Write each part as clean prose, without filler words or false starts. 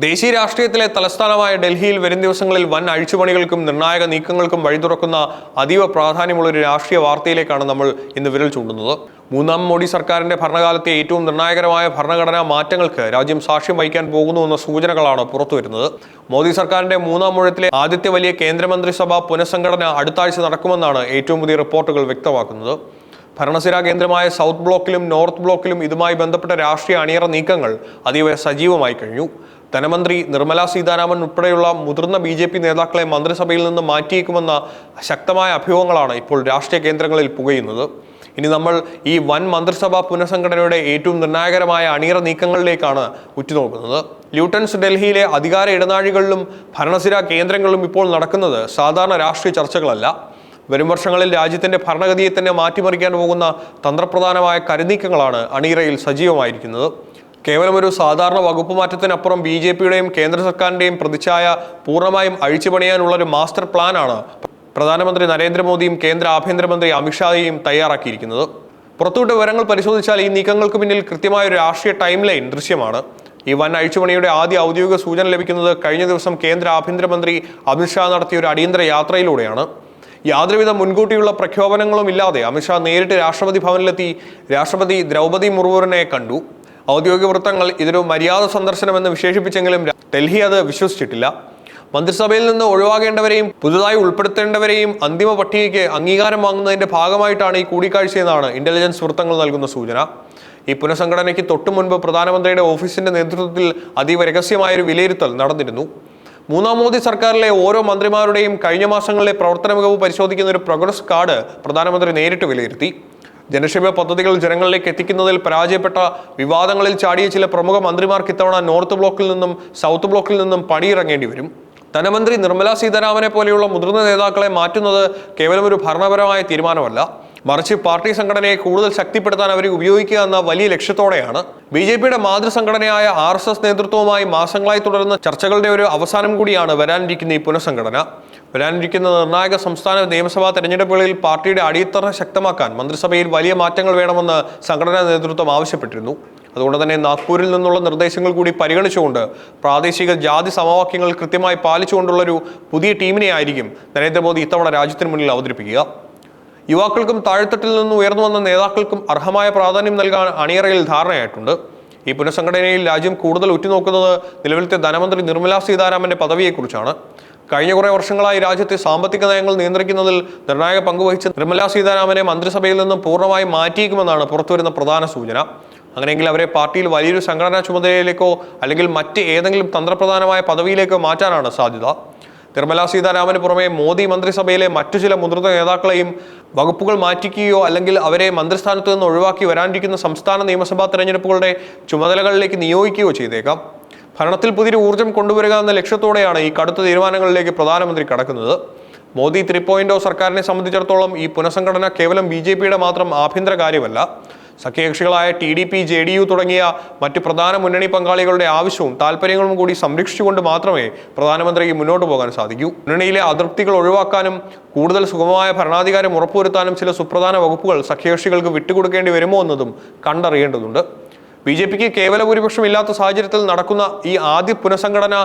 ദേശീയ രാഷ്ട്രീയത്തിലെ തലസ്ഥാനമായ ഡൽഹിയിൽ വരും ദിവസങ്ങളിൽ വൻ അഴിച്ചുപണികൾക്കും നിർണായക നീക്കങ്ങൾക്കും വഴി തുറക്കുന്ന അതീവ പ്രാധാന്യമുള്ള ഒരു രാഷ്ട്രീയ വാർത്തയിലേക്കാണ് നമ്മൾ ഇന്ന് വിരൽ ചൂണ്ടുന്നത്. മൂന്നാം മോഡി സർക്കാരിന്റെ ഭരണകാലത്തെ ഏറ്റവും നിർണായകരമായ ഭരണഘടനാ മാറ്റങ്ങൾക്ക് രാജ്യം സാക്ഷ്യം വഹിക്കാൻ പോകുന്നുവെന്ന സൂചനകളാണ് പുറത്തുവരുന്നത്. മോദി സർക്കാരിന്റെ മൂന്നാം ഊഴത്തിലെ ആദ്യത്തെ വലിയ കേന്ദ്രമന്ത്രിസഭാ പുനഃസംഘടന അടുത്ത ആഴ്ച നടക്കുമെന്നാണ് ഏറ്റവും പുതിയ റിപ്പോർട്ടുകൾ വ്യക്തമാക്കുന്നത്. ഭരണസിരാ കേന്ദ്രമായ സൗത്ത് ബ്ലോക്കിലും നോർത്ത് ബ്ലോക്കിലും ഇതുമായി ബന്ധപ്പെട്ട രാഷ്ട്രീയ അണിയറ നീക്കങ്ങൾ അതീവ സജീവമായി കഴിഞ്ഞു. ധനമന്ത്രി നിർമ്മല സീതാരാമൻ ഉൾപ്പെടെയുള്ള മുതിർന്ന BJP നേതാക്കളെ മന്ത്രിസഭയിൽ നിന്ന് മാറ്റിയേക്കുമെന്ന ശക്തമായ അഭ്യൂഹങ്ങളാണ് ഇപ്പോൾ രാഷ്ട്രീയ കേന്ദ്രങ്ങളിൽ പുകയുന്നത്. ഇനി നമ്മൾ ഈ വൻ മന്ത്രിസഭാ പുനഃസംഘടനയുടെ ഏറ്റവും നിർണായകരമായ അണിയറ നീക്കങ്ങളിലേക്കാണ് ഉറ്റുനോക്കുന്നത്. ല്യൂട്ടൻസ് ഡൽഹിയിലെ അധികാര ഇടനാഴികളിലും ഭരണസിരാ കേന്ദ്രങ്ങളിലും ഇപ്പോൾ നടക്കുന്നത് സാധാരണ രാഷ്ട്രീയ ചർച്ചകളല്ല. വരും വർഷങ്ങളിൽ രാജ്യത്തിന്റെ ഭരണഗതിയെ തന്നെ മാറ്റിമറിക്കാൻ പോകുന്ന തന്ത്രപ്രധാനമായ കരുനീക്കങ്ങളാണ് അണിയറയിൽ സജീവമായിരിക്കുന്നത്. കേവലം ഒരു സാധാരണ വകുപ്പ് മാറ്റത്തിനപ്പുറം BJPയുടെയും കേന്ദ്ര സർക്കാരിന്റെയും പ്രതിച്ഛായ പൂർണ്ണമായും അഴിച്ചുപണിയാനുള്ള ഒരു മാസ്റ്റർ പ്ലാനാണ് പ്രധാനമന്ത്രി നരേന്ദ്രമോദിയും കേന്ദ്ര ആഭ്യന്തരമന്ത്രി അമിത്ഷായും തയ്യാറാക്കിയിരിക്കുന്നത്. പുറത്തുവിട്ട വിവരങ്ങൾ പരിശോധിച്ചാൽ ഈ നീക്കങ്ങൾക്ക് പിന്നിൽ കൃത്യമായ ഒരു രാഷ്ട്രീയ ടൈം ലൈൻ ദൃശ്യമാണ്. ഈ വൻ അഴിച്ചുപണിയുടെ ആദ്യ ഔദ്യോഗിക സൂചന ലഭിക്കുന്നത് കഴിഞ്ഞ ദിവസം കേന്ദ്ര ആഭ്യന്തരമന്ത്രി അമിത്ഷാ നടത്തിയ ഒരു അടിയന്തര യാത്രയിലൂടെയാണ്. യാതൊരുവിധ മുൻകൂട്ടിയുള്ള പ്രഖ്യാപനങ്ങളും ഇല്ലാതെ അമിത്ഷാ നേരിട്ട് രാഷ്ട്രപതി ഭവനിലെത്തി രാഷ്ട്രപതി ദ്രൗപദി മുർമുവിനെ കണ്ടു. ഔദ്യോഗിക വൃത്തങ്ങൾ ഇതൊരു മര്യാദ സന്ദർശനമെന്ന് വിശേഷിപ്പിച്ചെങ്കിലും ഡൽഹി അത് വിശ്വസിച്ചിട്ടില്ല. മന്ത്രിസഭയിൽ നിന്ന് ഒഴിവാകേണ്ടവരെയും പുതുതായി ഉൾപ്പെടുത്തേണ്ടവരെയും അന്തിമ പട്ടികയ്ക്ക് അംഗീകാരം വാങ്ങുന്നതിന്റെ ഭാഗമായിട്ടാണ് ഈ കൂടിക്കാഴ്ചയെന്നാണ് ഇന്റലിജൻസ് വൃത്തങ്ങൾ നൽകുന്ന സൂചന. ഈ പുനഃസംഘടനയ്ക്ക് തൊട്ടു മുൻപ് പ്രധാനമന്ത്രിയുടെ ഓഫീസിന്റെ നേതൃത്വത്തിൽ അതീവ രഹസ്യമായൊരു വിലയിരുത്തൽ നടന്നിരുന്നു. മൂന്നാം മോദി സർക്കാരിലെ ഓരോ മന്ത്രിമാരുടെയും കഴിഞ്ഞ മാസങ്ങളിലെ പ്രവർത്തന മികവ് പരിശോധിക്കുന്ന ഒരു പ്രോഗ്രസ് കാർഡ് പ്രധാനമന്ത്രി നേരിട്ട് വിലയിരുത്തി. ജനക്ഷേമ പദ്ധതികൾ ജനങ്ങളിലേക്ക് എത്തിക്കുന്നതിൽ പരാജയപ്പെട്ട വിവാദങ്ങളിൽ ചാടിയ ചില പ്രമുഖ മന്ത്രിമാർക്ക് ഇത്തവണ നോർത്ത് ബ്ലോക്കിൽ നിന്നും സൗത്ത് ബ്ലോക്കിൽ നിന്നും പടിയിറങ്ങേണ്ടി വരും. ധനമന്ത്രി നിർമ്മല സീതാരാമനെ പോലെയുള്ള മുതിർന്ന നേതാക്കളെ മാറ്റുന്നത് കേവലം ഒരു ഭരണപരമായ തീരുമാനമല്ല, മറിച്ച് പാർട്ടി സംഘടനയെ കൂടുതൽ ശക്തിപ്പെടുത്താൻ അവരെ ഉപയോഗിക്കുക എന്ന വലിയ ലക്ഷ്യത്തോടെയാണ്. BJPയുടെ മാതൃസംഘടനയായ RSS നേതൃത്വവുമായി മാസങ്ങളായി തുടരുന്ന ചർച്ചകളുടെ ഒരു അവസാനം കൂടിയാണ് വരാനിരിക്കുന്ന ഈ പുനഃസംഘടന. വരാനിരിക്കുന്ന നിർണായക സംസ്ഥാന നിയമസഭാ തെരഞ്ഞെടുപ്പുകളിൽ പാർട്ടിയുടെ അടിത്തറ ശക്തമാക്കാൻ മന്ത്രിസഭയിൽ വലിയ മാറ്റങ്ങൾ വേണമെന്ന് സംഘടനാ നേതൃത്വം ആവശ്യപ്പെട്ടിരുന്നു. അതുകൊണ്ട് തന്നെ നാഗ്പൂരിൽ നിന്നുള്ള നിർദ്ദേശങ്ങൾ കൂടി പരിഗണിച്ചുകൊണ്ട് പ്രാദേശിക ജാതി സമവാക്യങ്ങൾ കൃത്യമായി പാലിച്ചുകൊണ്ടുള്ളൊരു പുതിയ ടീമിനെ ആയിരിക്കും നരേന്ദ്രമോദി ഇത്തവണ രാജ്യത്തിന് മുന്നിൽ അവതരിപ്പിക്കുക. യുവാക്കൾക്കും താഴെത്തട്ടിൽ നിന്ന് ഉയർന്നു വന്ന നേതാക്കൾക്കും അർഹമായ പ്രാധാന്യം നൽകാൻ അണിയറയിൽ ധാരണയായിട്ടുണ്ട്. ഈ പുനഃസംഘടനയിൽ രാജ്യം കൂടുതൽ ഉറ്റുനോക്കുന്നത് നിലവിലത്തെ ധനമന്ത്രി നിർമ്മല സീതാരാമന്റെ പദവിയെക്കുറിച്ചാണ്. കഴിഞ്ഞ കുറേ വർഷങ്ങളായി രാജ്യത്തെ സാമ്പത്തിക നയങ്ങൾ നിയന്ത്രിക്കുന്നതിൽ നിർണായക പങ്കുവഹിച്ച നിർമ്മല സീതാരാമനെ മന്ത്രിസഭയിൽ നിന്നും പൂർണ്ണമായി മാറ്റിയേക്കുമെന്നാണ് പുറത്തുവരുന്ന പ്രധാന സൂചന. അങ്ങനെയെങ്കിൽ അവരെ പാർട്ടിയിൽ വലിയൊരു സംഘടനാ ചുമതലയിലേക്കോ അല്ലെങ്കിൽ മറ്റ് ഏതെങ്കിലും തന്ത്രപ്രധാനമായ പദവിയിലേക്കോ മാറ്റാനാണ് സാധ്യത. നിർമ്മല സീതാരാമന് പുറമെ മോദി മന്ത്രിസഭയിലെ മറ്റു ചില മുതിർന്ന നേതാക്കളെയും വകുപ്പുകൾ മാറ്റിക്കുകയോ അല്ലെങ്കിൽ അവരെ മന്ത്രിസ്ഥാനത്ത് നിന്ന് ഒഴിവാക്കി വരാനിരിക്കുന്ന സംസ്ഥാന നിയമസഭാ തെരഞ്ഞെടുപ്പുകളുടെ ചുമതലകളിലേക്ക് നിയോഗിക്കുകയോ ചെയ്തേക്കാം. ഭരണത്തിൽ പുതിയൊരു ഊർജ്ജം കൊണ്ടുവരിക എന്ന ലക്ഷ്യത്തോടെയാണ് ഈ കടുത്ത തീരുമാനങ്ങളിലേക്ക് പ്രധാനമന്ത്രി കടക്കുന്നത്. മോദി 3.0 സർക്കാരിനെ സംബന്ധിച്ചിടത്തോളം ഈ പുനഃസംഘടന കേവലം BJPയുടെ മാത്രം ആഭ്യന്തര കാര്യമല്ല. സഖ്യകക്ഷികളായ TDP, JDU തുടങ്ങിയ മറ്റ് പ്രധാന മുന്നണി പങ്കാളികളുടെ ആവശ്യവും താല്പര്യങ്ങളും കൂടി സംരക്ഷിച്ചുകൊണ്ട് മാത്രമേ പ്രധാനമന്ത്രിക്ക് മുന്നോട്ട് പോകാൻ സാധിക്കൂ. മുന്നണിയിലെ അതൃപ്തികൾ ഒഴിവാക്കാനും കൂടുതൽ സുഗമമായ ഭരണാധികാരം ഉറപ്പുവരുത്താനും ചില സുപ്രധാന വകുപ്പുകൾ സഖ്യകക്ഷികൾക്ക് വിട്ടുകൊടുക്കേണ്ടി വരുമോ എന്നതും കണ്ടറിയേണ്ടതുണ്ട്. BJPക്ക് കേവല ഭൂരിപക്ഷം ഇല്ലാത്ത സാഹചര്യത്തിൽ നടക്കുന്ന ഈ ആദ്യ പുനഃസംഘടന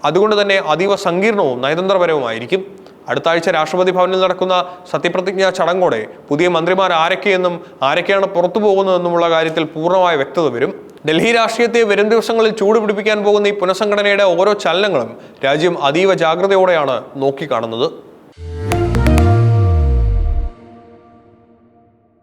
അതുകൊണ്ട് തന്നെ അതീവ സങ്കീർണവും നയതന്ത്രപരവുമായിരിക്കും. അടുത്ത ആഴ്ച രാഷ്ട്രപതി ഭവനിൽ നടക്കുന്ന സത്യപ്രതിജ്ഞാ ചടങ്ങോടെ പുതിയ മന്ത്രിമാർ ആരൊക്കെയെന്നും ആരൊക്കെയാണ് പുറത്തു പോകുന്നതെന്നുമുള്ള കാര്യത്തിൽ പൂർണ്ണമായ വ്യക്തത വരും. ഡൽഹി രാഷ്ട്രീയത്തെ വരും ദിവസങ്ങളിൽ ചൂടുപിടിപ്പിക്കാൻ പോകുന്ന ഈ പുനഃസംഘടനയുടെ ഓരോ ചലനങ്ങളും രാജ്യം അതീവ ജാഗ്രതയോടെയാണ് നോക്കിക്കാണുന്നത്.